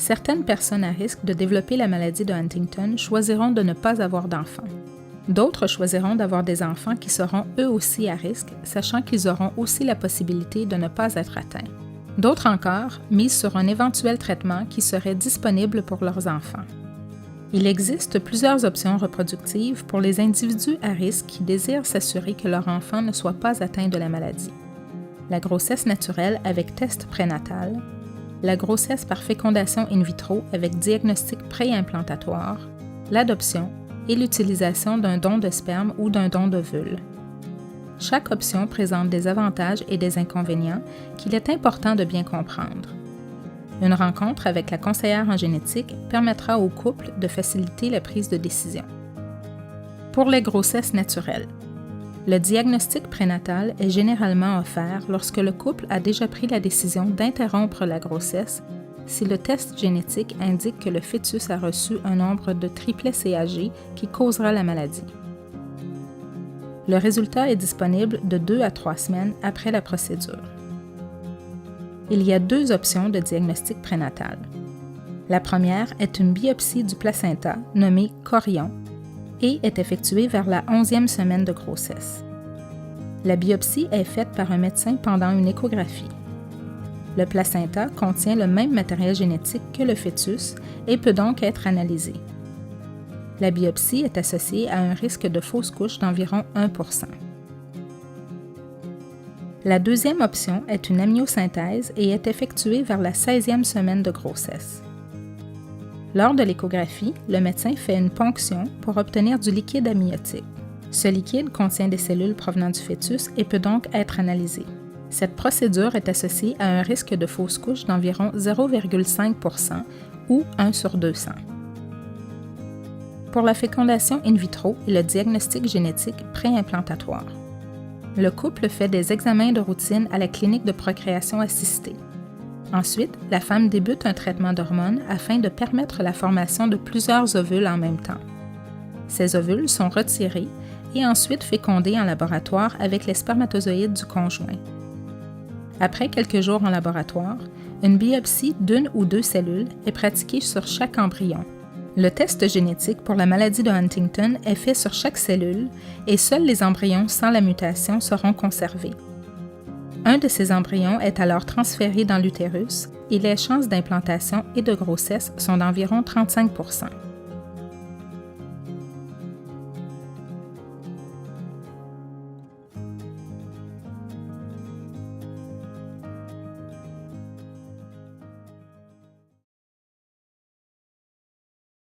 Certaines personnes à risque de développer la maladie de Huntington choisiront de ne pas avoir d'enfants. D'autres choisiront d'avoir des enfants qui seront eux aussi à risque, sachant qu'ils auront aussi la possibilité de ne pas être atteints. D'autres encore misent sur un éventuel traitement qui serait disponible pour leurs enfants. Il existe plusieurs options reproductives pour les individus à risque qui désirent s'assurer que leur enfant ne soit pas atteint de la maladie. La grossesse naturelle avec test prénatal, la grossesse par fécondation in vitro avec diagnostic préimplantatoire, l'adoption et l'utilisation d'un don de sperme ou d'un don d'ovule. Chaque option présente des avantages et des inconvénients qu'il est important de bien comprendre. Une rencontre avec la conseillère en génétique permettra au couple de faciliter la prise de décision. Pour les grossesses naturelles, le diagnostic prénatal est généralement offert lorsque le couple a déjà pris la décision d'interrompre la grossesse si le test génétique indique que le fœtus a reçu un nombre de triplets CAG qui causera la maladie. Le résultat est disponible de 2 à 3 semaines après la procédure. Il y a 2 options de diagnostic prénatal. La première est une biopsie du placenta nommée chorion et est effectuée vers la 11e semaine de grossesse. La biopsie est faite par un médecin pendant une échographie. Le placenta contient le même matériel génétique que le fœtus et peut donc être analysé. La biopsie est associée à un risque de fausse couche d'environ 1%. La deuxième option est une amniosynthèse et est effectuée vers la 16e semaine de grossesse. Lors de l'échographie, le médecin fait une ponction pour obtenir du liquide amniotique. Ce liquide contient des cellules provenant du fœtus et peut donc être analysé. Cette procédure est associée à un risque de fausse couche d'environ 0,5% ou 1 sur 200. Pour la fécondation in vitro et le diagnostic génétique préimplantatoire, le couple fait des examens de routine à la clinique de procréation assistée. Ensuite, la femme débute un traitement d'hormones afin de permettre la formation de plusieurs ovules en même temps. Ces ovules sont retirés et ensuite fécondés en laboratoire avec les spermatozoïdes du conjoint. Après quelques jours en laboratoire, une biopsie d'1 ou 2 cellules est pratiquée sur chaque embryon. Le test génétique pour la maladie de Huntington est fait sur chaque cellule et seuls les embryons sans la mutation seront conservés. Un de ces embryons est alors transféré dans l'utérus et les chances d'implantation et de grossesse sont d'environ 35%.